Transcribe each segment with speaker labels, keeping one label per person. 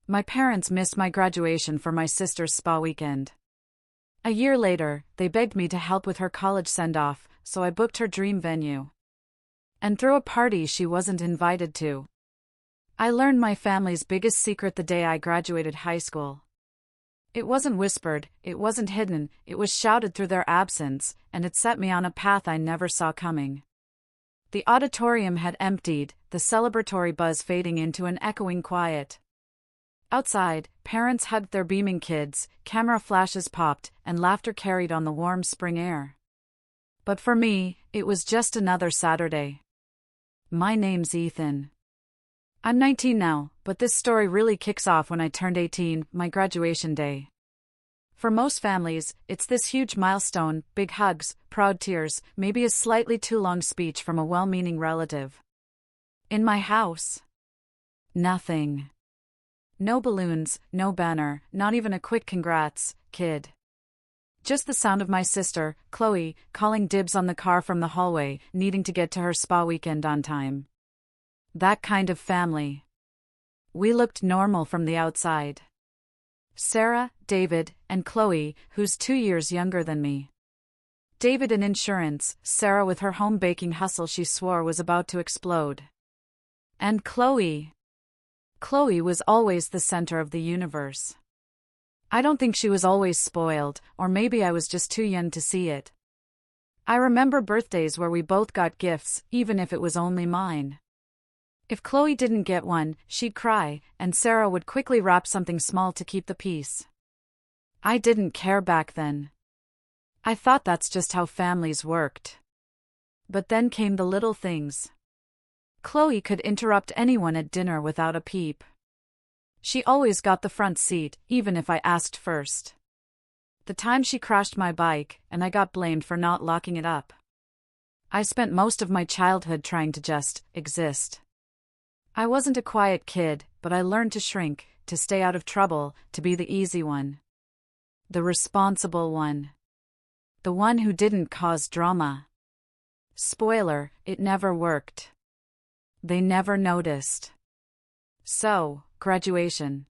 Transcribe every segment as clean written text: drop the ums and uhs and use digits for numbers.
Speaker 1: My parents missed my graduation for my sister's spa weekend. A year later, they begged me to help with her college send-off, so I booked her dream venue. And threw a party she wasn't invited to. I learned my family's biggest secret the day I graduated high school. It wasn't whispered, it wasn't hidden, it was shouted through their absence, and it set me on a path I never saw coming. The auditorium had emptied, the celebratory buzz fading into an echoing quiet. Outside, parents hugged their beaming kids, camera flashes popped, and laughter carried on the warm spring air. But for me, it was just another Saturday. My name's Ethan. I'm 19 now, but this story really kicks off when I turned 18, my graduation day. For most families, it's this huge milestone, big hugs, proud tears, maybe a slightly too long speech from a well-meaning relative. In my house, nothing. No balloons, no banner, not even a quick congrats, kid. Just the sound of my sister, Chloe, calling dibs on the car from the hallway, needing to get to her spa weekend on time. That kind of family. We looked normal from the outside. Sarah, David, and Chloe, who's 2 years younger than me. David in insurance, Sarah with her home baking hustle she swore was about to explode. And Chloe. Chloe was always the center of the universe. I don't think she was always spoiled, or maybe I was just too young to see it. I remember birthdays where we both got gifts, even if it was only mine. If Chloe didn't get one, she'd cry, and Sarah would quickly wrap something small to keep the peace. I didn't care back then. I thought that's just how families worked. But then came the little things. Chloe could interrupt anyone at dinner without a peep. She always got the front seat, even if I asked first. The time she crashed my bike, and I got blamed for not locking it up. I spent most of my childhood trying to just exist. I wasn't a quiet kid, but I learned to shrink, to stay out of trouble, to be the easy one. The responsible one. The one who didn't cause drama. Spoiler, it never worked. They never noticed. So, graduation.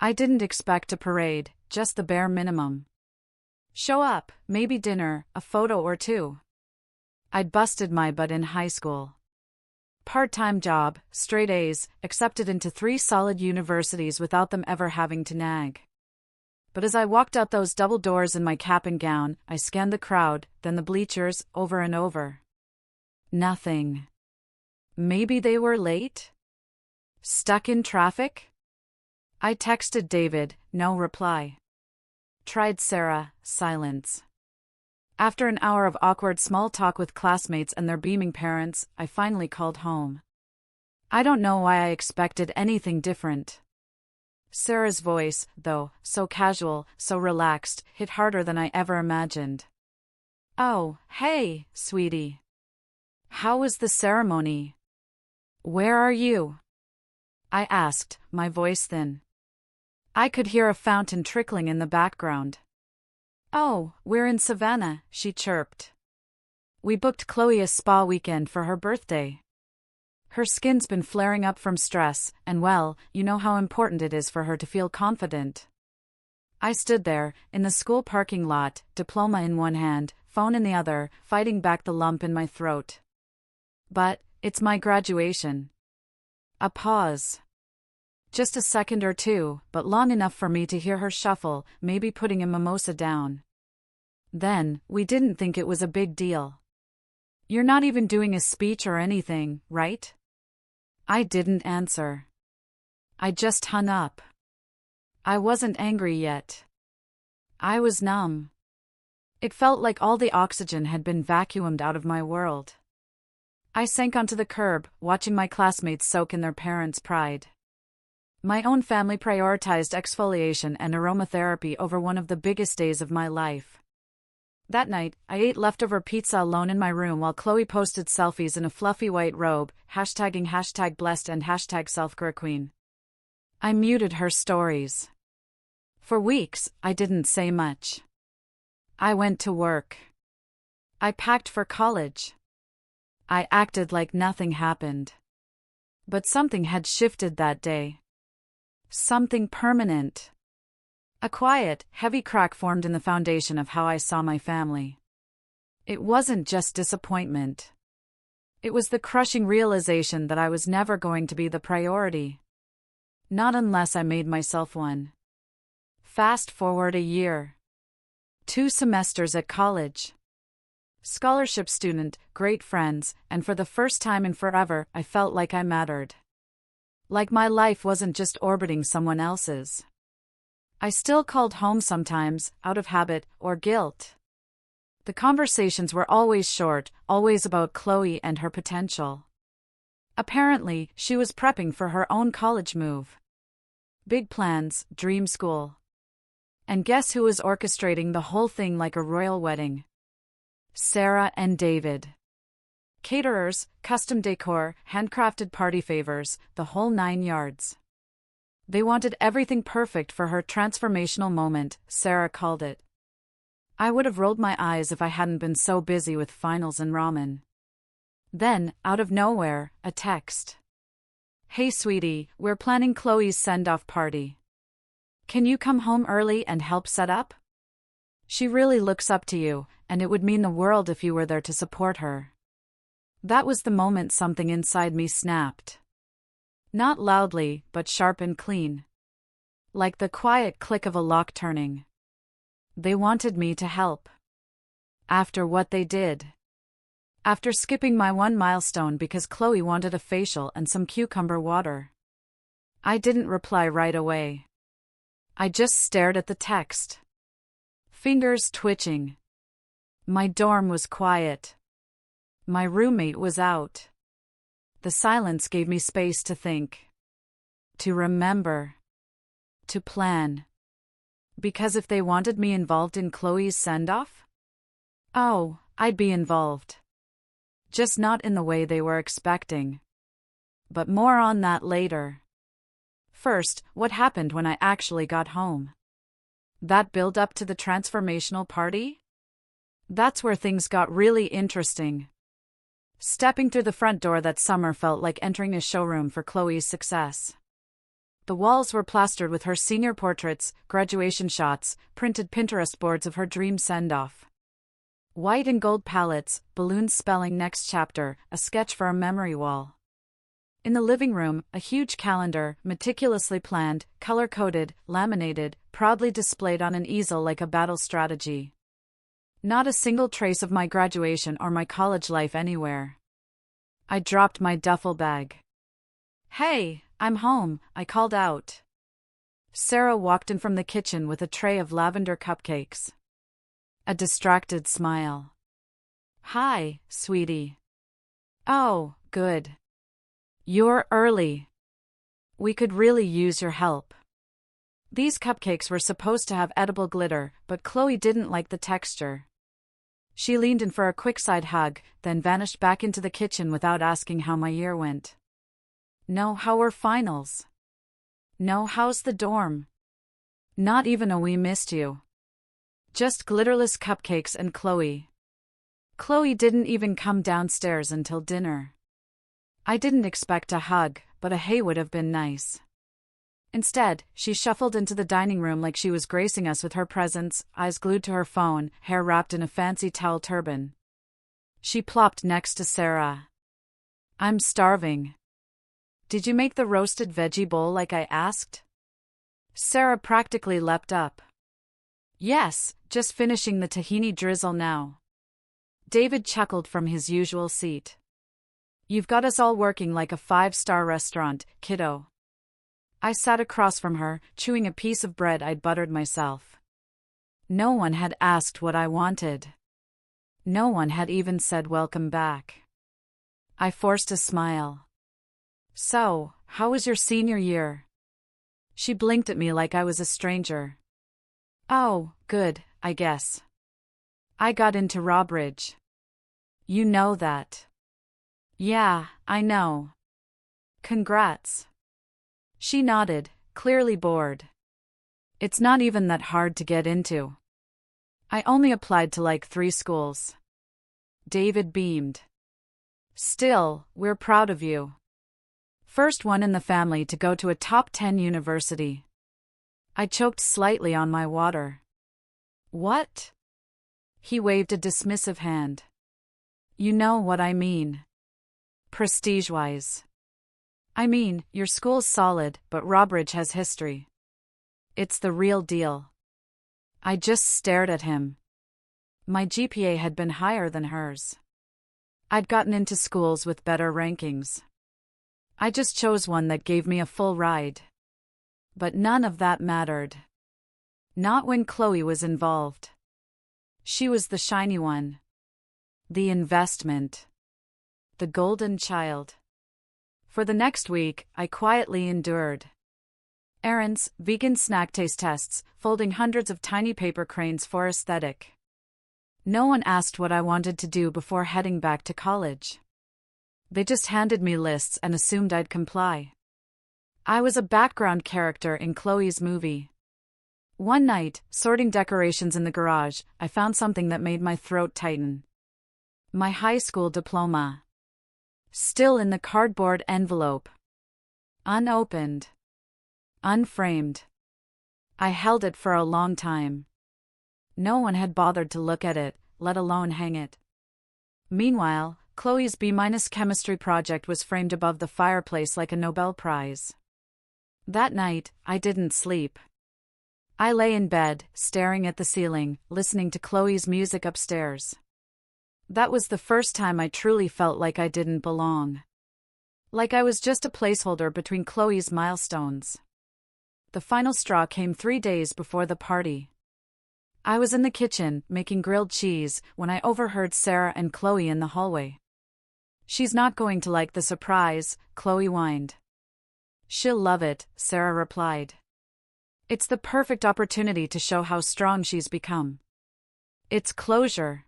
Speaker 1: I didn't expect a parade, just the bare minimum. Show up, maybe dinner, a photo or two. I'd busted my butt in high school. Part-time job, straight A's, accepted into 3 solid universities without them ever having to nag. But as I walked out those double doors in my cap and gown, I scanned the crowd, then the bleachers, over and over. Nothing. Maybe they were late? Stuck in traffic? I texted David, no reply. Tried Sarah, silence. After an hour of awkward small talk with classmates and their beaming parents, I finally called home. I don't know why I expected anything different. Sarah's voice, though, so casual, so relaxed, hit harder than I ever imagined. Oh, hey, sweetie. How was the ceremony? Where are you? I asked, my voice thin. I could hear a fountain trickling in the background. Oh, we're in Savannah, she chirped. We booked Chloe a spa weekend for her birthday. Her skin's been flaring up from stress, and well, you know how important it is for her to feel confident. I stood there, in the school parking lot, diploma in one hand, phone in the other, fighting back the lump in my throat. But, it's my graduation. A pause. Just a second or two, but long enough for me to hear her shuffle, maybe putting a mimosa down. Then, we didn't think it was a big deal. You're not even doing a speech or anything, right? I didn't answer. I just hung up. I wasn't angry yet. I was numb. It felt like all the oxygen had been vacuumed out of my world. I sank onto the curb, watching my classmates soak in their parents' pride. My own family prioritized exfoliation and aromatherapy over one of the biggest days of my life. That night, I ate leftover pizza alone in my room while Chloe posted selfies in a fluffy white robe, hashtagging #blessed and #selfcarequeen. I muted her stories. For weeks, I didn't say much. I went to work. I packed for college. I acted like nothing happened. But something had shifted that day. Something permanent. A quiet, heavy crack formed in the foundation of how I saw my family. It wasn't just disappointment. It was the crushing realization that I was never going to be the priority. Not unless I made myself one. Fast forward a year. 2 semesters at college. Scholarship student, great friends, and for the first time in forever, I felt like I mattered. Like my life wasn't just orbiting someone else's. I still called home sometimes, out of habit or guilt. The conversations were always short, always about Chloe and her potential. Apparently, she was prepping for her own college move. Big plans, dream school. And guess who was orchestrating the whole thing like a royal wedding? Sarah and David. Caterers, custom decor, handcrafted party favors, the whole 9 yards. They wanted everything perfect for her transformational moment, Sarah called it. I would have rolled my eyes if I hadn't been so busy with finals and ramen. Then, out of nowhere, a text. "Hey sweetie, we're planning Chloe's send-off party. Can you come home early and help set up? She really looks up to you, and it would mean the world if you were there to support her." That was the moment something inside me snapped. Not loudly, but sharp and clean. Like the quiet click of a lock turning. They wanted me to help. After what they did. After skipping my one milestone because Chloe wanted a facial and some cucumber water. I didn't reply right away. I just stared at the text. Fingers twitching. My dorm was quiet. My roommate was out. The silence gave me space to think. To remember. To plan. Because if they wanted me involved in Chloe's send-off? Oh, I'd be involved. Just not in the way they were expecting. But more on that later. First, what happened when I actually got home? That build up to the transformational party? That's where things got really interesting. Stepping through the front door that summer felt like entering a showroom for Chloe's success. The walls were plastered with her senior portraits, graduation shots, printed Pinterest boards of her dream send-off. White and gold palettes, balloons spelling next chapter, a sketch for a memory wall. In the living room, a huge calendar, meticulously planned, color-coded, laminated, proudly displayed on an easel like a battle strategy. Not a single trace of my graduation or my college life anywhere. I dropped my duffel bag. "Hey, I'm home," I called out. Sarah walked in from the kitchen with a tray of lavender cupcakes. A distracted smile. "Hi, sweetie." "Oh, good. You're early. We could really use your help." These cupcakes were supposed to have edible glitter, but Chloe didn't like the texture. She leaned in for a quick side hug, then vanished back into the kitchen without asking how my year went. No, how were finals? No, how's the dorm? Not even a "we missed you." Just glitterless cupcakes and Chloe. Chloe didn't even come downstairs until dinner. I didn't expect a hug, but a hey would have been nice. Instead, she shuffled into the dining room like she was gracing us with her presence, eyes glued to her phone, hair wrapped in a fancy towel turban. She plopped next to Sarah. "I'm starving. Did you make the roasted veggie bowl like I asked?" Sarah practically leapt up. "Yes, just finishing the tahini drizzle now." David chuckled from his usual seat. "You've got us all working like a 5-star restaurant, kiddo." I sat across from her, chewing a piece of bread I'd buttered myself. No one had asked what I wanted. No one had even said welcome back. I forced a smile. "So, how was your senior year?" She blinked at me like I was a stranger. "Oh, good, I guess. I got into Robridge." "You know that." "Yeah, I know. Congrats." She nodded, clearly bored. "It's not even that hard to get into. I only applied to like 3 schools." David beamed. "Still, we're proud of you." first one in the family to go to a top 10 university. I choked slightly on my water. What? He waved a dismissive hand. You know what I mean. Prestige-wise. I mean, your school's solid, but Robridge has history. It's the real deal. I just stared at him. My GPA had been higher than hers. I'd gotten into schools with better rankings. I just chose one that gave me a full ride. But none of that mattered. Not when Chloe was involved. She was the shiny one. The investment. The golden child. For the next week, I quietly endured. Errands, vegan snack taste tests, folding hundreds of tiny paper cranes for aesthetic. No one asked what I wanted to do before heading back to college. They just handed me lists and assumed I'd comply. I was a background character in Chloe's movie. One night, sorting decorations in the garage, I found something that made my throat tighten. My high school diploma. Still in the cardboard envelope. Unopened. Unframed. I held it for a long time. No one had bothered to look at it, let alone hang it. Meanwhile, Chloe's B- chemistry project was framed above the fireplace like a Nobel Prize. That night, I didn't sleep. I lay in bed, staring at the ceiling, listening to Chloe's music upstairs. That was the first time I truly felt like I didn't belong. Like I was just a placeholder between Chloe's milestones. The final straw came 3 days before the party. I was in the kitchen, making grilled cheese, when I overheard Sarah and Chloe in the hallway. She's not going to like the surprise, Chloe whined. She'll love it, Sarah replied. It's the perfect opportunity to show how strong she's become. It's closure.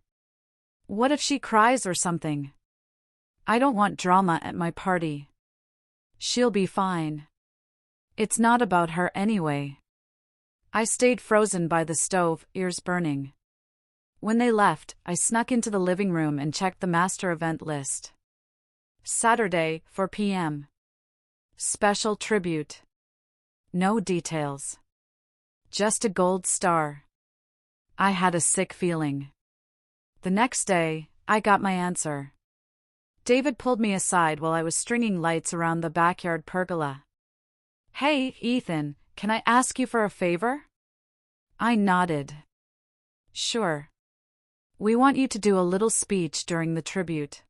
Speaker 1: What if she cries or something? I don't want drama at my party. She'll be fine. It's not about her anyway. I stayed frozen by the stove, ears burning. When they left, I snuck into the living room and checked the master event list. Saturday, 4 p.m. Special tribute. No details. Just a gold star. I had a sick feeling. The next day, I got my answer. David pulled me aside while I was stringing lights around the backyard pergola. Hey, Ethan, can I ask you for a favor? I nodded. Sure. We want you to do a little speech during the tribute.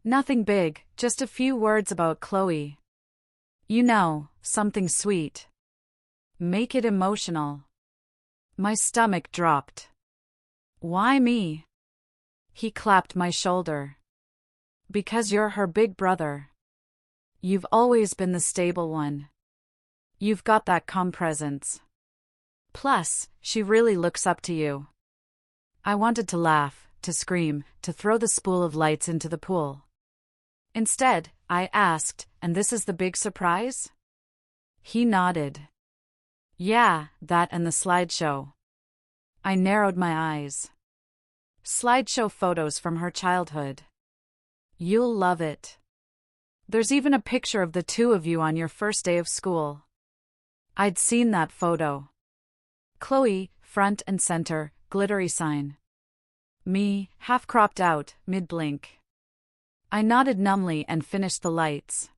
Speaker 1: Nothing big, just a few words about Chloe. You know, something sweet. Make it emotional. My stomach dropped. Why me? He clapped my shoulder. Because you're her big brother. You've always been the stable one. You've got that calm presence. Plus, she really looks up to you. I wanted to laugh, to scream, to throw the spool of lights into the pool. Instead, I asked, and this is the big surprise? He nodded. Yeah, that and the slideshow. I narrowed my eyes. Slideshow photos from her childhood. You'll love it. There's even a picture of the two of you on your first day of school. I'd seen that photo. Chloe, front and center, glittery sign. Me, half cropped out, mid-blink. I nodded numbly and finished the lights.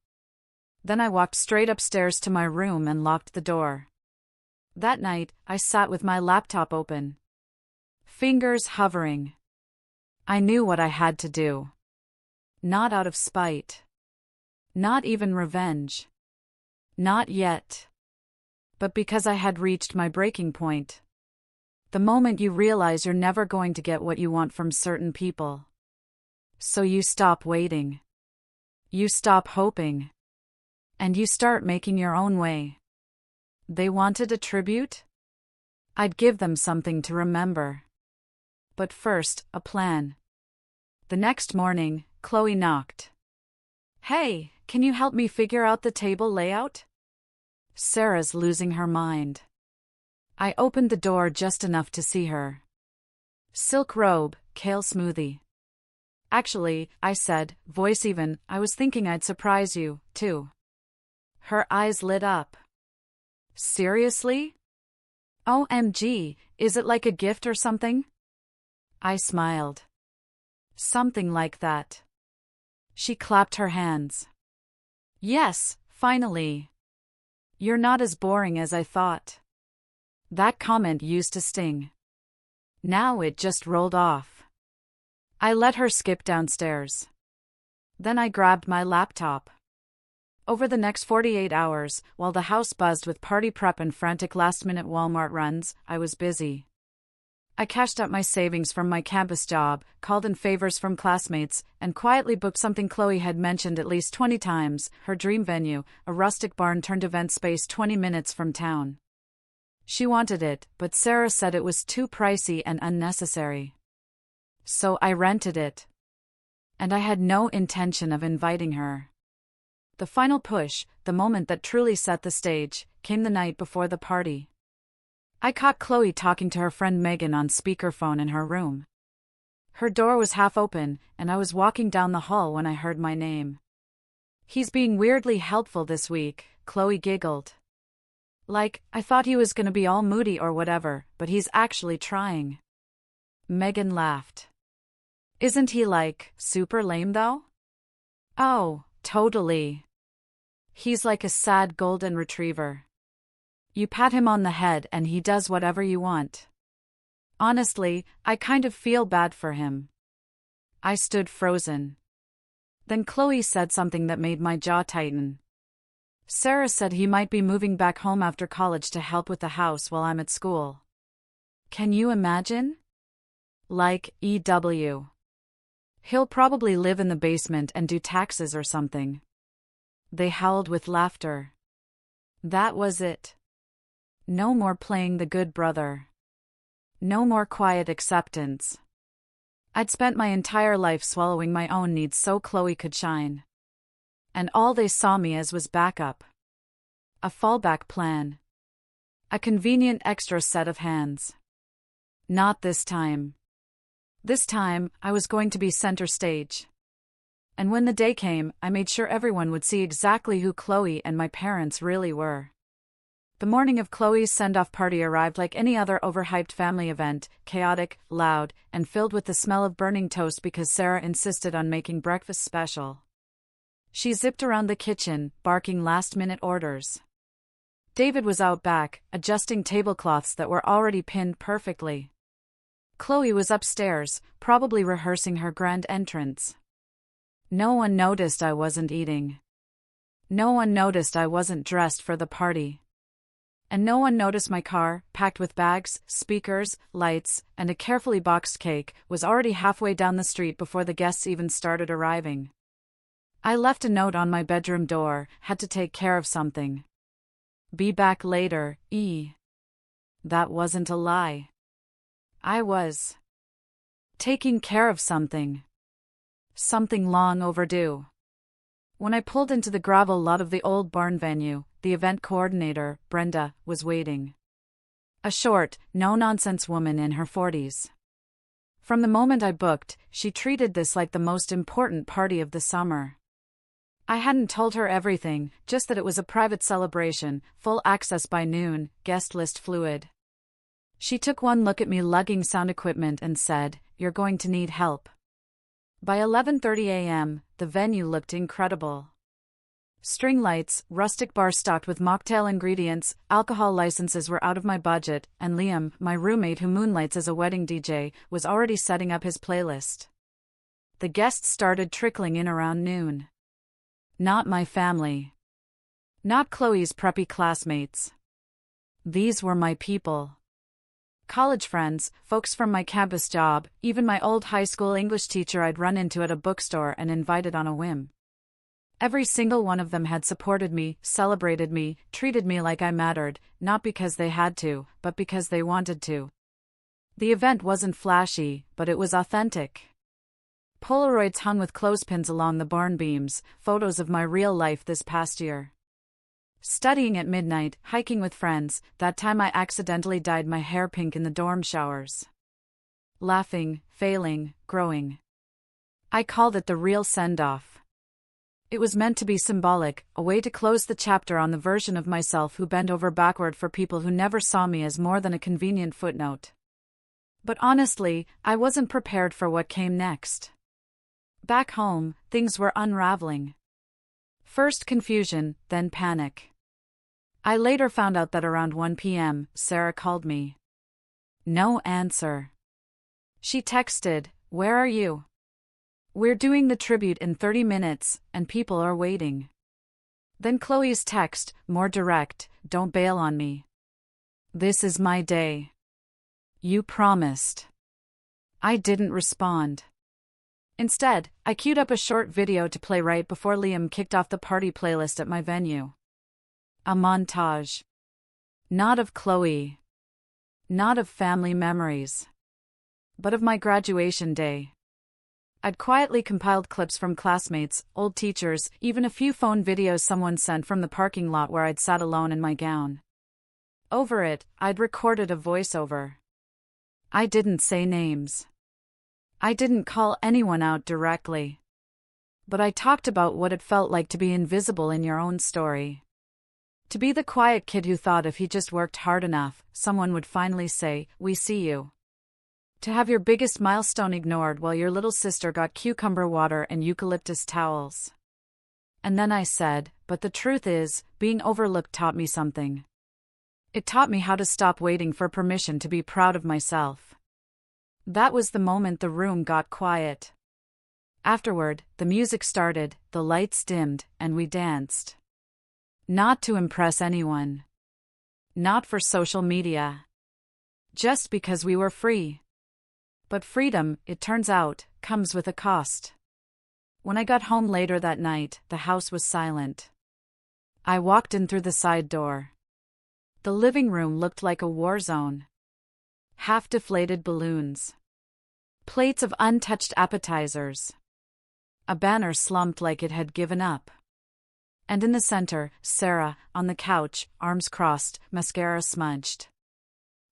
Speaker 1: Then I walked straight upstairs to my room and locked the door. That night, I sat with my laptop open. Fingers hovering. I knew what I had to do. Not out of spite. Not even revenge. Not yet. But because I had reached my breaking point. The moment you realize you're never going to get what you want from certain people. So you stop waiting. You stop hoping. And you start making your own way. They wanted a tribute? I'd give them something to remember. But first, a plan. The next morning, Chloe knocked. Hey, can you help me figure out the table layout? Sarah's losing her mind. I opened the door just enough to see her. Silk robe, kale smoothie. Actually, I said, voice even, I was thinking I'd surprise you, too. Her eyes lit up. Seriously? OMG, is it like a gift or something? I smiled. Something like that. She clapped her hands. Yes, finally. You're not as boring as I thought. That comment used to sting. Now it just rolled off. I let her skip downstairs. Then I grabbed my laptop. Over the next 48 hours, while the house buzzed with party prep and frantic last-minute Walmart runs, I was busy. I cashed up my savings from my campus job, called in favors from classmates, and quietly booked something Chloe had mentioned at least 20 times, her dream venue, a rustic barn-turned-event space 20 minutes from town. She wanted it, but Sarah said it was too pricey and unnecessary. So I rented it. And I had no intention of inviting her. The final push, the moment that truly set the stage, came the night before the party. I caught Chloe talking to her friend Megan on speakerphone in her room. Her door was half open, and I was walking down the hall when I heard my name. He's being weirdly helpful this week, Chloe giggled. Like, I thought he was gonna be all moody or whatever, but he's actually trying. Megan laughed. Isn't he like, super lame though? Oh, totally. He's like a sad golden retriever. You pat him on the head and he does whatever you want. Honestly, I kind of feel bad for him. I stood frozen. Then Chloe said something that made my jaw tighten. Sarah said he might be moving back home after college to help with the house while I'm at school. Can you imagine? Like, EW. He'll probably live in the basement and do taxes or something. They howled with laughter. That was it. No more playing the good brother. No more quiet acceptance. I'd spent my entire life swallowing my own needs so Chloe could shine. And all they saw me as was backup. A fallback plan. A convenient extra set of hands. Not this time. This time, I was going to be center stage. And when the day came, I made sure everyone would see exactly who Chloe and my parents really were. The morning of Chloe's send-off party arrived like any other overhyped family event, chaotic, loud, and filled with the smell of burning toast because Sarah insisted on making breakfast special. She zipped around the kitchen, barking last-minute orders. David was out back, adjusting tablecloths that were already pinned perfectly. Chloe was upstairs, probably rehearsing her grand entrance. No one noticed I wasn't eating. No one noticed I wasn't dressed for the party. And no one noticed my car, packed with bags, speakers, lights, and a carefully boxed cake, was already halfway down the street before the guests even started arriving. I left a note on my bedroom door, had to take care of something. Be back later, E. That wasn't a lie. I was taking care of something. Something long overdue. When I pulled into the gravel lot of the old barn venue, the event coordinator, Brenda, was waiting. A short, no-nonsense woman in her 40s. From the moment I booked, she treated this like the most important party of the summer. I hadn't told her everything, just that it was a private celebration, full access by noon, guest list fluid. She took one look at me lugging sound equipment and said, "You're going to need help." By 11:30 a.m., the venue looked incredible. String lights, rustic bar stocked with mocktail ingredients, alcohol licenses were out of my budget, and Liam, my roommate who moonlights as a wedding DJ, was already setting up his playlist. The guests started trickling in around noon. Not my family. Not Chloe's preppy classmates. These were my people. College friends, folks from my campus job, even my old high school English teacher I'd run into at a bookstore and invited on a whim. Every single one of them had supported me, celebrated me, treated me like I mattered, not because they had to, but because they wanted to. The event wasn't flashy, but it was authentic. Polaroids hung with clothespins along the barn beams, photos of my real life this past year. Studying at midnight, hiking with friends, that time I accidentally dyed my hair pink in the dorm showers. Laughing, failing, growing. I called it the real send-off. It was meant to be symbolic, a way to close the chapter on the version of myself who bent over backward for people who never saw me as more than a convenient footnote. But honestly, I wasn't prepared for what came next. Back home, things were unraveling. First confusion, then panic. I later found out that around 1 p.m., Sarah called me. No answer. She texted, "Where are you? We're doing the tribute in 30 minutes, and people are waiting." Then Chloe's text, more direct, "Don't bail on me. This is my day. You promised." I didn't respond. Instead, I queued up a short video to play right before Liam kicked off the party playlist at my venue. A montage. Not of Chloe. Not of family memories. But of my graduation day. I'd quietly compiled clips from classmates, old teachers, even a few phone videos someone sent from the parking lot where I'd sat alone in my gown. Over it, I'd recorded a voiceover. I didn't say names. I didn't call anyone out directly. But I talked about what it felt like to be invisible in your own story. To be the quiet kid who thought if he just worked hard enough, someone would finally say, "We see you." To have your biggest milestone ignored while your little sister got cucumber water and eucalyptus towels. And then I said, but the truth is, being overlooked taught me something. It taught me how to stop waiting for permission to be proud of myself. That was the moment the room got quiet. Afterward, the music started, the lights dimmed, and we danced. Not to impress anyone. Not for social media. Just because we were free. But freedom, it turns out, comes with a cost. When I got home later that night, the house was silent. I walked in through the side door. The living room looked like a war zone. Half-deflated balloons. Plates of untouched appetizers. A banner slumped like it had given up. And in the center, Sarah, on the couch, arms crossed, mascara smudged.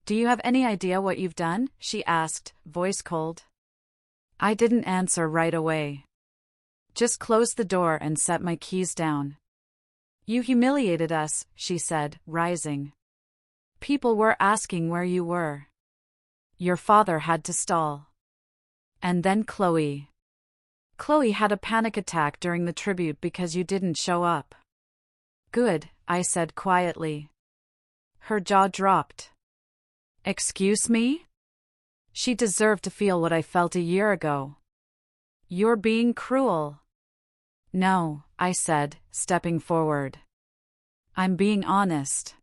Speaker 1: "Do you have any idea what you've done?" she asked, voice cold. I didn't answer right away. Just closed the door and set my keys down. "You humiliated us," she said, rising. "People were asking where you were. Your father had to stall. And then Chloe. Chloe had a panic attack during the tribute because you didn't show up." "Good," I said quietly. Her jaw dropped. "Excuse me?" She deserved to feel what I felt a year ago. "You're being cruel." "No," I said, stepping forward. "I'm being honest.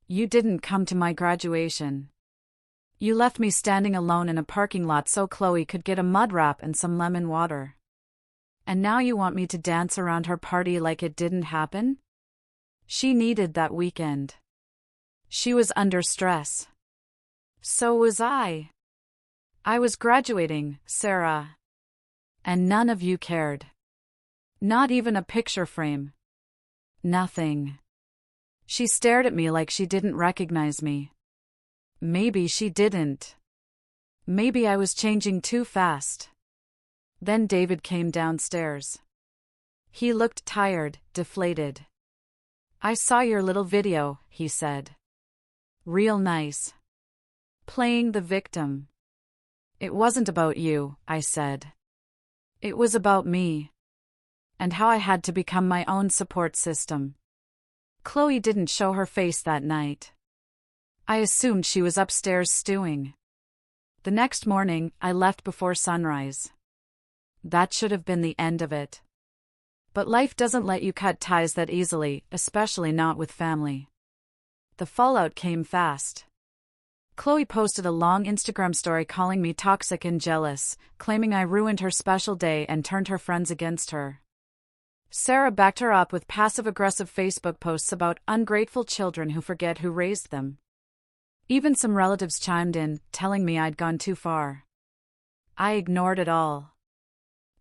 Speaker 1: You didn't come to my graduation. You left me standing alone in a parking lot so Chloe could get a mud wrap and some lemon water. And now you want me to dance around her party like it didn't happen?" She needed that weekend. She was under stress. So was I. I was graduating, Sarah. And none of you cared. Not even a picture frame. Nothing. She stared at me like she didn't recognize me. Maybe she didn't. Maybe I was changing too fast. Then David came downstairs. He looked tired, deflated. "I saw your little video," he said. "Real nice. Playing the victim." "It wasn't about you," I said. "It was about me. And how I had to become my own support system." Chloe didn't show her face that night. I assumed she was upstairs stewing. The next morning, I left before sunrise. That should have been the end of it. But life doesn't let you cut ties that easily, especially not with family. The fallout came fast. Chloe posted a long Instagram story calling me toxic and jealous, claiming I ruined her special day and turned her friends against her. Sarah backed her up with passive-aggressive Facebook posts about ungrateful children who forget who raised them. Even some relatives chimed in, telling me I'd gone too far. I ignored it all.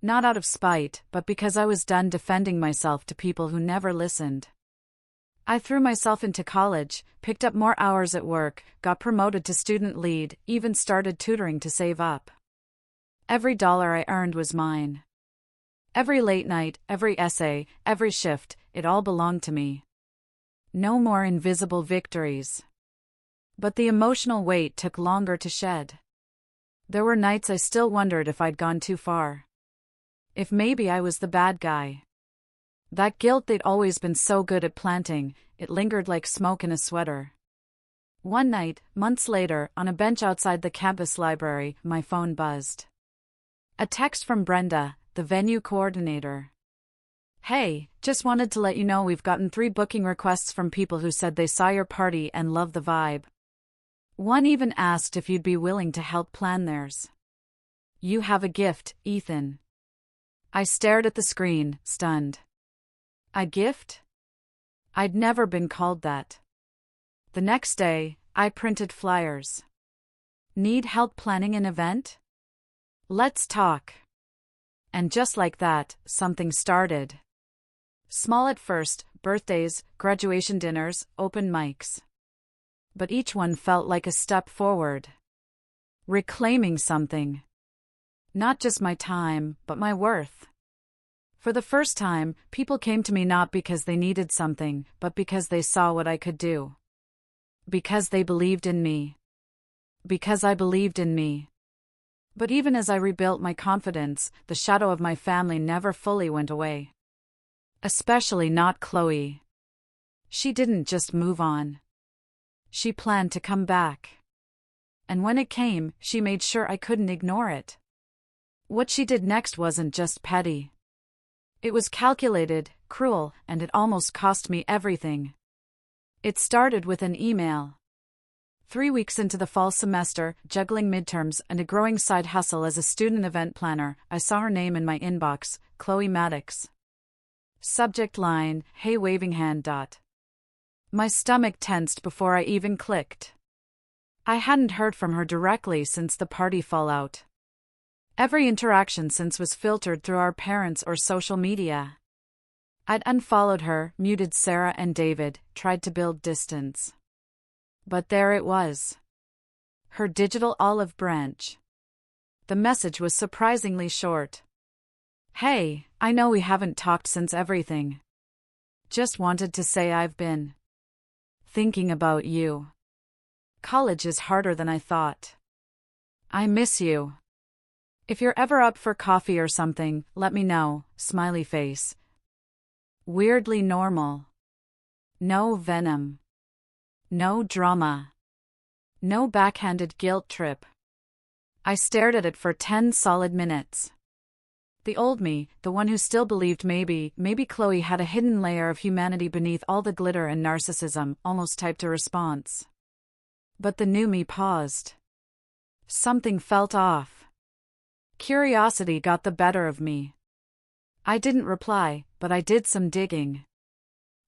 Speaker 1: Not out of spite, but because I was done defending myself to people who never listened. I threw myself into college, picked up more hours at work, got promoted to student lead, even started tutoring to save up. Every dollar I earned was mine. Every late night, every essay, every shift, it all belonged to me. No more invisible victories. But the emotional weight took longer to shed. There were nights I still wondered if I'd gone too far. If maybe I was the bad guy. That guilt they'd always been so good at planting, it lingered like smoke in a sweater. One night, months later, on a bench outside the campus library, my phone buzzed. A text from Brenda, the venue coordinator. "Hey, just wanted to let you know we've gotten 3 booking requests from people who said they saw your party and love the vibe. One even asked if you'd be willing to help plan theirs. You have a gift, Ethan." I stared at the screen, stunned. A gift? I'd never been called that. The next day, I printed flyers. "Need help planning an event? Let's talk." And just like that, something started. Small at first, birthdays, graduation dinners, open mics. But each one felt like a step forward. Reclaiming something. Not just my time, but my worth. For the first time, people came to me not because they needed something, but because they saw what I could do. Because they believed in me. Because I believed in me. But even as I rebuilt my confidence, the shadow of my family never fully went away. Especially not Chloe. She didn't just move on. She planned to come back. And when it came, she made sure I couldn't ignore it. What she did next wasn't just petty. It was calculated, cruel, and it almost cost me everything. It started with an email. 3 weeks into the fall semester, juggling midterms and a growing side hustle as a student event planner, I saw her name in my inbox, Chloe Maddox. Subject line, "Hey waving hand." My stomach tensed before I even clicked. I hadn't heard from her directly since the party fallout. Every interaction since was filtered through our parents or social media. I'd unfollowed her, muted Sarah and David, tried to build distance. But there it was. Her digital olive branch. The message was surprisingly short. "Hey, I know we haven't talked since everything. Just wanted to say I've been thinking about you. College is harder than I thought. I miss you. If you're ever up for coffee or something, let me know." Smiley face. Weirdly normal. No venom. No drama. No backhanded guilt trip. I stared at it for 10 solid minutes. The old me, the one who still believed maybe Chloe had a hidden layer of humanity beneath all the glitter and narcissism, almost typed a response. But the new me paused. Something felt off. Curiosity got the better of me. I didn't reply, but I did some digging.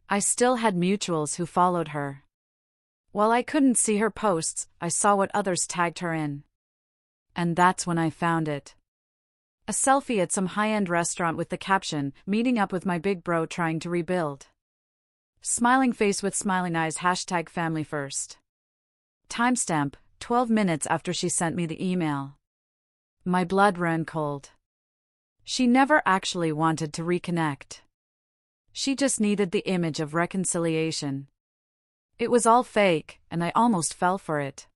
Speaker 1: I still had mutuals who followed her. While I couldn't see her posts, I saw what others tagged her in. And that's when I found it. A selfie at some high-end restaurant with the caption, "Meeting up with my big bro trying to rebuild." Smiling face with smiling eyes, #family first. Timestamp, 12 minutes after she sent me the email. My blood ran cold. She never actually wanted to reconnect. She just needed the image of reconciliation. It was all fake, and I almost fell for it.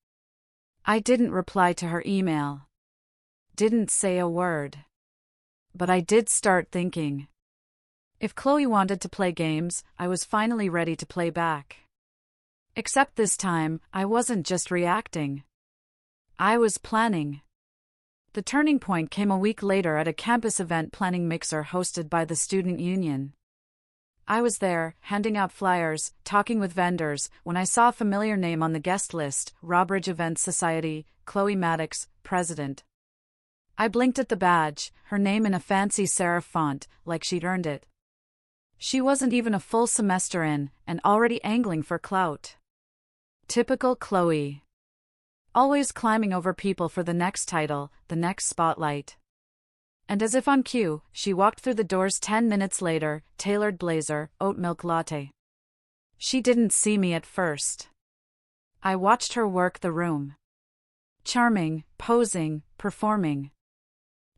Speaker 1: I didn't reply to her email. Didn't say a word. But I did start thinking. If Chloe wanted to play games, I was finally ready to play back. Except this time, I wasn't just reacting. I was planning. The turning point came a week later at a campus event planning mixer hosted by the student union. I was there, handing out flyers, talking with vendors, when I saw a familiar name on the guest list, Robridge Events Society, Chloe Maddox, President. I blinked at the badge, her name in a fancy serif font, like she'd earned it. She wasn't even a full semester in, and already angling for clout. Typical Chloe. Always climbing over people for the next title, the next spotlight. And as if on cue, she walked through the doors 10 minutes later, tailored blazer, oat milk latte. She didn't see me at first. I watched her work the room. Charming, posing, performing.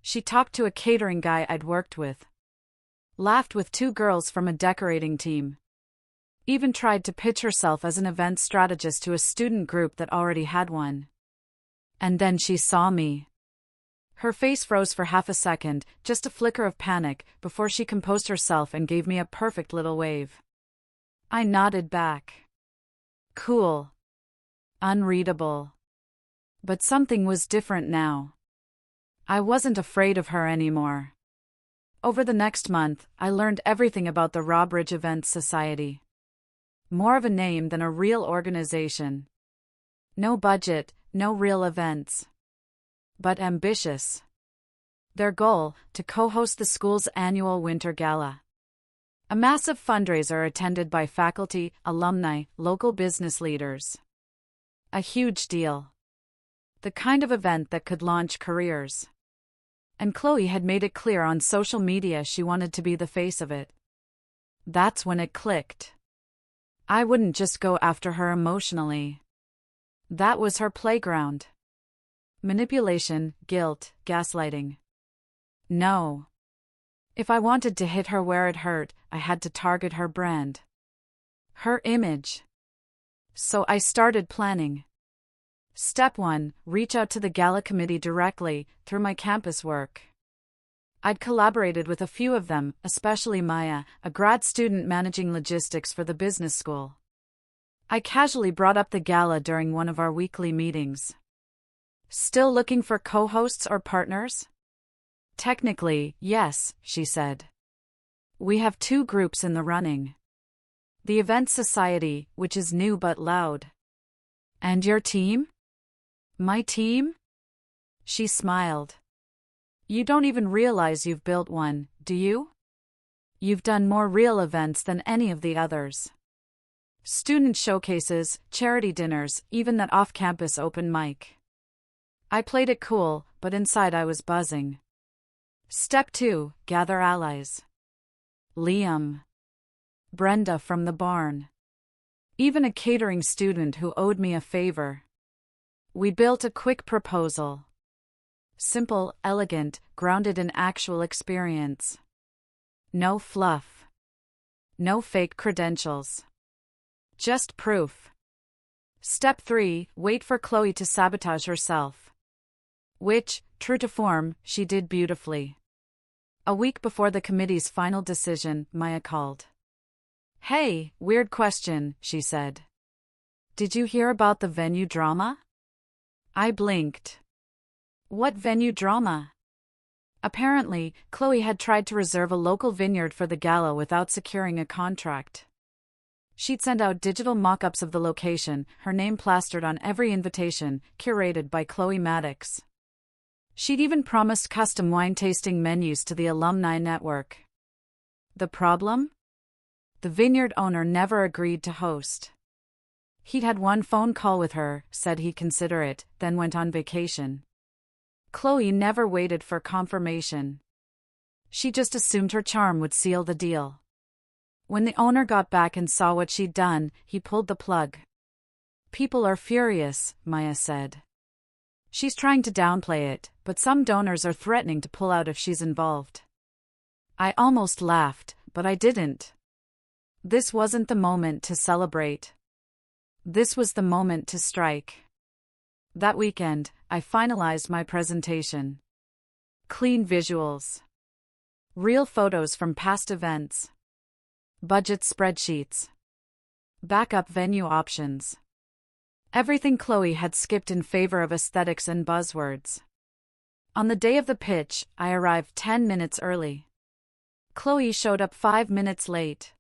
Speaker 1: She talked to a catering guy I'd worked with, laughed with 2 girls from a decorating team, even tried to pitch herself as an event strategist to a student group that already had one. And then she saw me. Her face froze for half a second, just a flicker of panic, before she composed herself and gave me a perfect little wave. I nodded back. Cool. Unreadable. But something was different now. I wasn't afraid of her anymore. Over the next month, I learned everything about the Robridge Events Society. More of a name than a real organization. No budget, no real events. But ambitious. Their goal, to co-host the school's annual Winter Gala. A massive fundraiser attended by faculty, alumni, local business leaders. A huge deal. The kind of event that could launch careers. And Chloe had made it clear on social media she wanted to be the face of it. That's when it clicked. I wouldn't just go after her emotionally. That was her playground. Manipulation, guilt, gaslighting. No. If I wanted to hit her where it hurt, I had to target her brand. Her image. So I started planning. Step 1, reach out to the gala committee directly, through my campus work. I'd collaborated with a few of them, especially Maya, a grad student managing logistics for the business school. I casually brought up the gala during one of our weekly meetings. Still looking for co-hosts or partners? Technically, yes, she said. We have 2 groups in the running. The Event Society, which is new but loud. And your team? My team? She smiled. You don't even realize you've built one, do you? You've done more real events than any of the others. Student showcases, charity dinners, even that off-campus open mic. I played it cool, but inside I was buzzing. Step 2, gather allies. Liam. Brenda from the barn. Even a catering student who owed me a favor. We built a quick proposal. Simple, elegant, grounded in actual experience. No fluff. No fake credentials. Just proof. Step 3, wait for Chloe to sabotage herself. Which, true to form, she did beautifully. A week before the committee's final decision, Maya called. Hey, weird question, she said. Did you hear about the venue drama? I blinked. What venue drama? Apparently, Chloe had tried to reserve a local vineyard for the gala without securing a contract. She'd send out digital mock-ups of the location, her name plastered on every invitation, curated by Chloe Maddox. She'd even promised custom wine-tasting menus to the alumni network. The problem? The vineyard owner never agreed to host. He'd had one phone call with her, said he'd consider it, then went on vacation. Chloe never waited for confirmation. She just assumed her charm would seal the deal. When the owner got back and saw what she'd done, he pulled the plug. People are furious, Maya said. She's trying to downplay it, but some donors are threatening to pull out if she's involved. I almost laughed, but I didn't. This wasn't the moment to celebrate. This was the moment to strike. That weekend, I finalized my presentation. Clean visuals. Real photos from past events. Budget spreadsheets. Backup venue options. Everything Chloe had skipped in favor of aesthetics and buzzwords. On the day of the pitch, I arrived 10 minutes early. Chloe showed up 5 minutes late.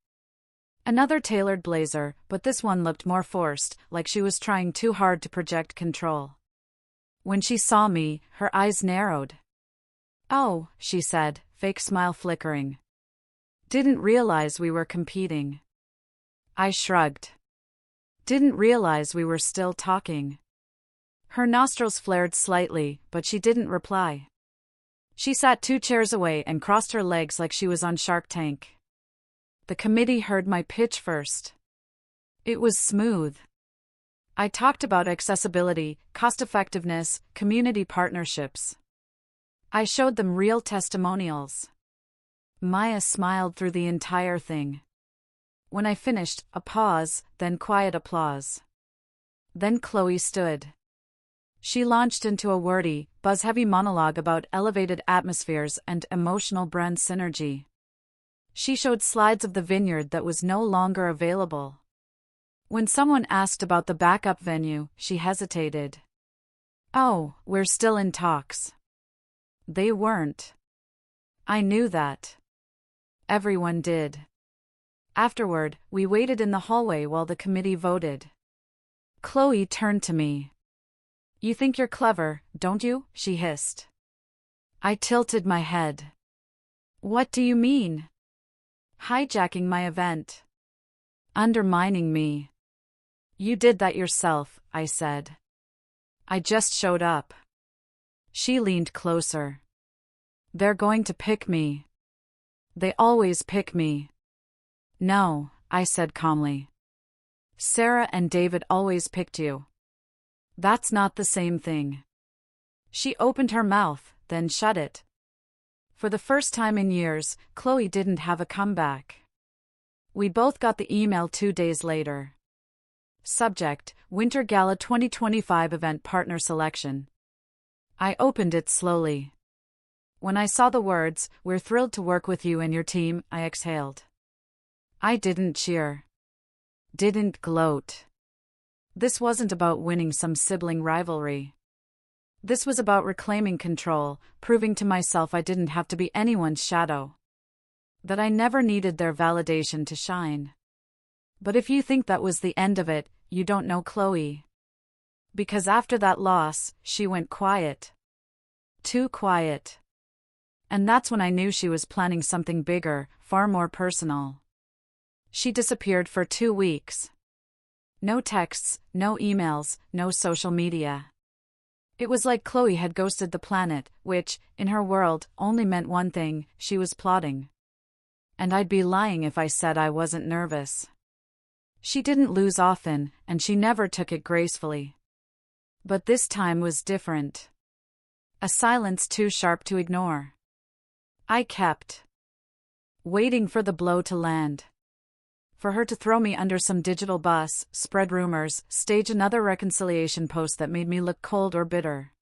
Speaker 1: Another tailored blazer, but this one looked more forced, like she was trying too hard to project control. When she saw me, her eyes narrowed. Oh, she said, fake smile flickering. Didn't realize we were competing. I shrugged. Didn't realize we were still talking. Her nostrils flared slightly, but she didn't reply. She sat 2 chairs away and crossed her legs like she was on Shark Tank. The committee heard my pitch first. It was smooth. I talked about accessibility, cost-effectiveness, community partnerships. I showed them real testimonials. Maya smiled through the entire thing. When I finished, a pause, then quiet applause. Then Chloe stood. She launched into a wordy, buzz-heavy monologue about elevated atmospheres and emotional brand synergy. She showed slides of the vineyard that was no longer available. When someone asked about the backup venue, she hesitated. "Oh, we're still in talks." They weren't. I knew that. Everyone did. Afterward, we waited in the hallway while the committee voted. Chloe turned to me. "You think you're clever, don't you?" she hissed. I tilted my head. "What do you mean?" "Hijacking my event. Undermining me." "You did that yourself," I said. "I just showed up." She leaned closer. "They're going to pick me. They always pick me." "No," I said calmly. "Sarah and David always picked you." "That's not the same thing." She opened her mouth, then shut it. For the first time in years, Chloe didn't have a comeback. We both got the email 2 days later. Subject: Winter Gala 2025 Event Partner Selection. I opened it slowly. When I saw the words, "We're thrilled to work with you and your team," I exhaled. I didn't cheer. Didn't gloat. This wasn't about winning some sibling rivalry. This was about reclaiming control, proving to myself I didn't have to be anyone's shadow. That I never needed their validation to shine. But if you think that was the end of it, you don't know Chloe. Because after that loss, she went quiet. Too quiet. And that's when I knew she was planning something bigger, far more personal. She disappeared for 2 weeks. No texts, no emails, no social media. It was like Chloe had ghosted the planet, which, in her world, only meant one thing: she was plotting. And I'd be lying if I said I wasn't nervous. She didn't lose often, and she never took it gracefully. But this time was different. A silence too sharp to ignore. I kept waiting for the blow to land. For her to throw me under some digital bus, spread rumors, stage another reconciliation post that made me look cold or bitter.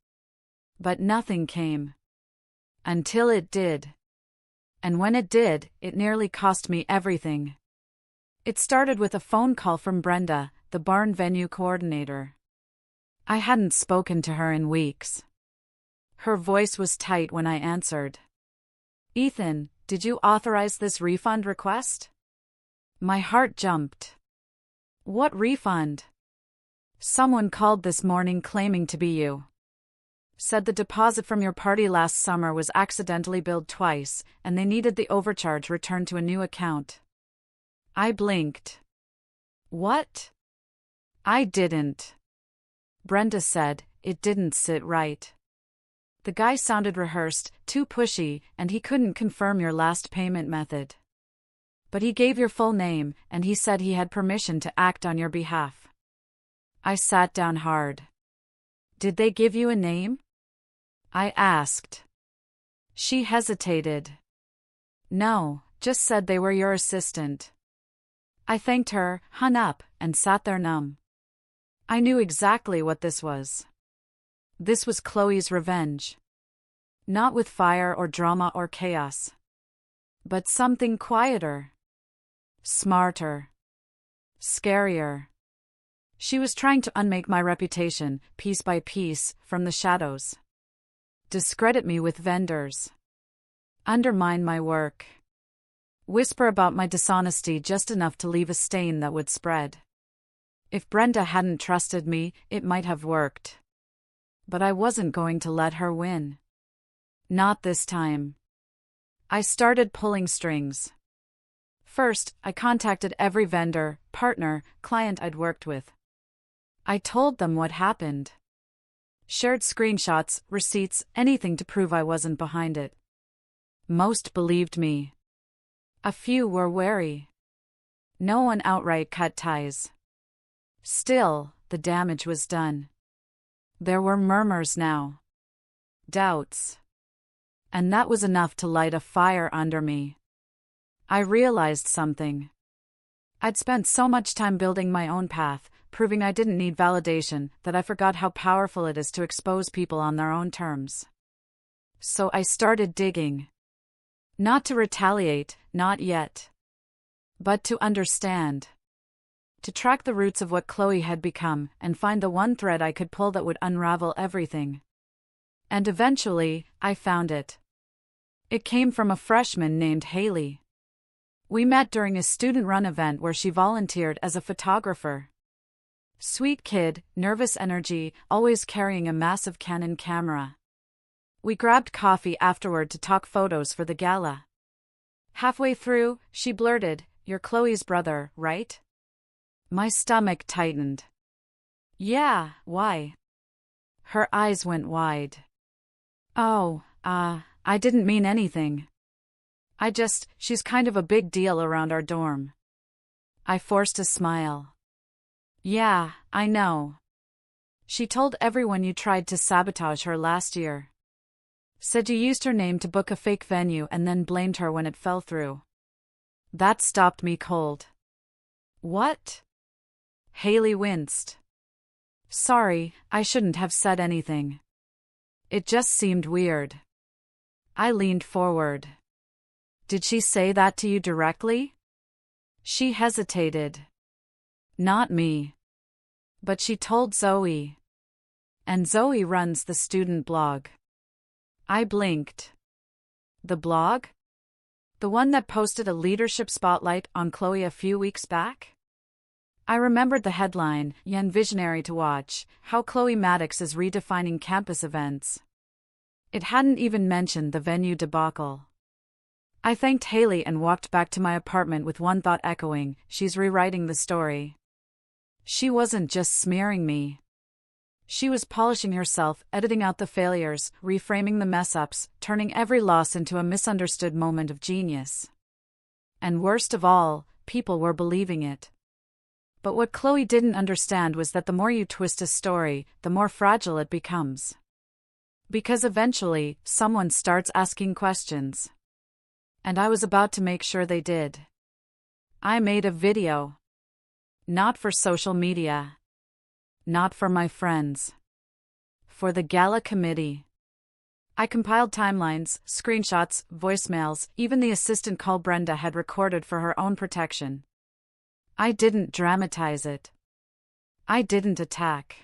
Speaker 1: But nothing came. Until it did. And when it did, it nearly cost me everything. It started with a phone call from Brenda, the barn venue coordinator. I hadn't spoken to her in weeks. Her voice was tight when I answered. "Ethan, did you authorize this refund request?" My heart jumped. "What refund?" "Someone called this morning claiming to be you. Said the deposit from your party last summer was accidentally billed twice, and they needed the overcharge returned to a new account." I blinked. "What?" "I didn't." Brenda said, "It didn't sit right. The guy sounded rehearsed, too pushy, and he couldn't confirm your last payment method. But he gave your full name, and he said he had permission to act on your behalf." I sat down hard. "Did they give you a name?" I asked. She hesitated. "No, just said they were your assistant." I thanked her, hung up, and sat there numb. I knew exactly what this was. This was Chloe's revenge. Not with fire or drama or chaos. But something quieter. Smarter. Scarier. She was trying to unmake my reputation, piece by piece, from the shadows. Discredit me with vendors. Undermine my work. Whisper about my dishonesty just enough to leave a stain that would spread. If Brenda hadn't trusted me, it might have worked. But I wasn't going to let her win. Not this time. I started pulling strings. First, I contacted every vendor, partner, client I'd worked with. I told them what happened. Shared screenshots, receipts, anything to prove I wasn't behind it. Most believed me. A few were wary. No one outright cut ties. Still, the damage was done. There were murmurs now. Doubts. And that was enough to light a fire under me. I realized something. I'd spent so much time building my own path, proving I didn't need validation, that I forgot how powerful it is to expose people on their own terms. So I started digging. Not to retaliate, not yet. But to understand. To track the roots of what Chloe had become and find the one thread I could pull that would unravel everything. And eventually, I found it. It came from a freshman named Haley. We met during a student-run event where she volunteered as a photographer. Sweet kid, nervous energy, always carrying a massive Canon camera. We grabbed coffee afterward to talk photos for the gala. Halfway through, she blurted, "You're Chloe's brother, right?" My stomach tightened. "Yeah, why?" Her eyes went wide. "Oh, I didn't mean anything. She's kind of a big deal around our dorm." I forced a smile. "Yeah, I know. She told everyone you tried to sabotage her last year. Said you used her name to book a fake venue and then blamed her when it fell through." That stopped me cold. "What?" Haley winced. "Sorry, I shouldn't have said anything. It just seemed weird." I leaned forward. "Did she say that to you directly?" She hesitated. "Not me. But she told Zoe. And Zoe runs the student blog." I blinked. "The blog? The one that posted a leadership spotlight on Chloe a few weeks back?" I remembered the headline, "Young Visionary to Watch, How Chloe Maddox is Redefining Campus Events." It hadn't even mentioned the venue debacle. I thanked Haley and walked back to my apartment with one thought echoing, she's rewriting the story. She wasn't just smearing me. She was polishing herself, editing out the failures, reframing the mess-ups, turning every loss into a misunderstood moment of genius. And worst of all, people were believing it. But what Chloe didn't understand was that the more you twist a story, the more fragile it becomes. Because eventually, someone starts asking questions. And I was about to make sure they did. I made a video. Not for social media. Not for my friends. For the gala committee. I compiled timelines, screenshots, voicemails, even the assistant call Brenda had recorded for her own protection. I didn't dramatize it. I didn't attack.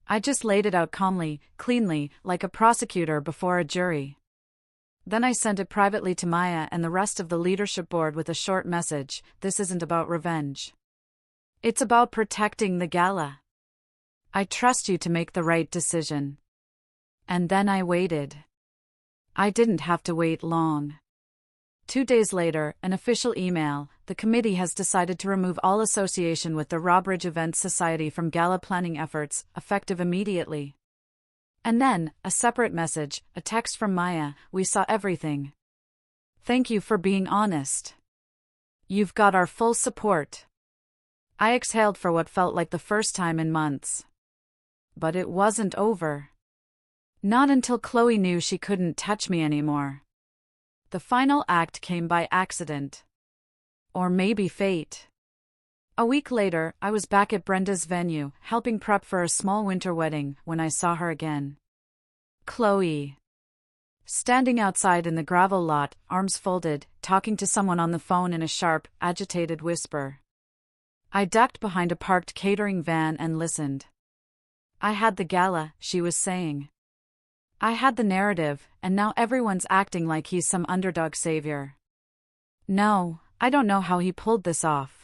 Speaker 1: I just laid it out calmly, cleanly, like a prosecutor before a jury. Then I sent it privately to Maya and the rest of the leadership board with a short message, "This isn't about revenge. It's about protecting the gala. I trust you to make the right decision." And then I waited. I didn't have to wait long. 2 days later, an official email, "The committee has decided to remove all association with the Robridge Events Society from gala planning efforts, effective immediately." And then, a separate message, a text from Maya, "We saw everything. Thank you for being honest. You've got our full support." I exhaled for what felt like the first time in months. But it wasn't over. Not until Chloe knew she couldn't touch me anymore. The final act came by accident. Or maybe fate. A week later, I was back at Brenda's venue, helping prep for a small winter wedding, when I saw her again. Chloe. Standing outside in the gravel lot, arms folded, talking to someone on the phone in a sharp, agitated whisper. I ducked behind a parked catering van and listened. "I had the gala," she was saying. "I had the narrative, and now everyone's acting like he's some underdog savior. No, I don't know how he pulled this off.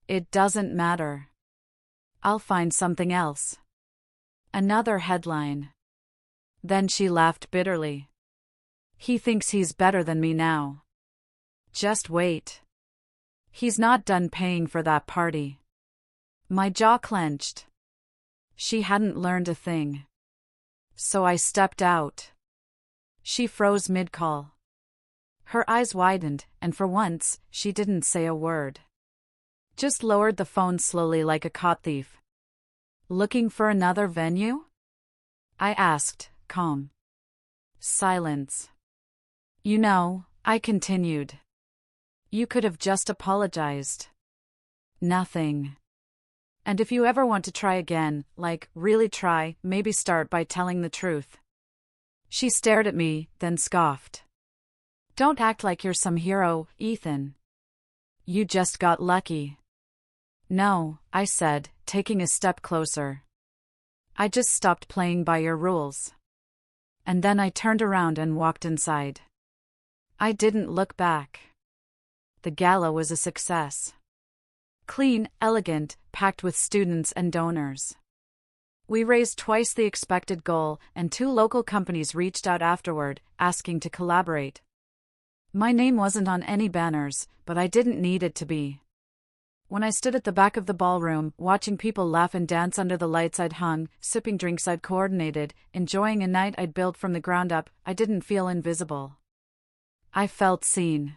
Speaker 1: It doesn't matter. I'll find something else." Another headline. Then she laughed bitterly. "He thinks he's better than me now. Just wait. He's not done paying for that party." My jaw clenched. She hadn't learned a thing. So I stepped out. She froze mid-call. Her eyes widened, and for once, she didn't say a word. Just lowered the phone slowly like a caught thief. "Looking for another venue?" I asked, calm. Silence. "You know," I continued. You could have just apologized. Nothing. And if you ever want to try again, like, really try, maybe start by telling the truth. She stared at me, then scoffed. Don't act like you're some hero, Ethan. You just got lucky. No, I said, taking a step closer. I just stopped playing by your rules. And then I turned around and walked inside. I didn't look back. The gala was a success. Clean, elegant, packed with students and donors. We raised twice the expected goal, and 2 local companies reached out afterward, asking to collaborate. My name wasn't on any banners, but I didn't need it to be. When I stood at the back of the ballroom, watching people laugh and dance under the lights I'd hung, sipping drinks I'd coordinated, enjoying a night I'd built from the ground up, I didn't feel invisible. I felt seen.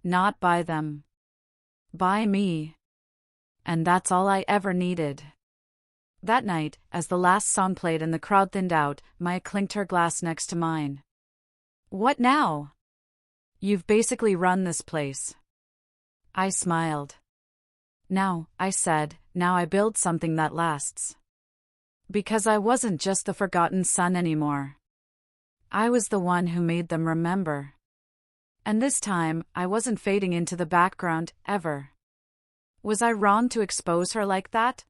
Speaker 1: Not by them. By me. And that's all I ever needed. That night, as the last song played and the crowd thinned out, Maya clinked her glass next to mine. What now? You've basically run this place. I smiled. Now, I said, now I build something that lasts. Because I wasn't just the forgotten son anymore. I was the one who made them remember. And this time, I wasn't fading into the background, ever. Was I wrong to expose her like that?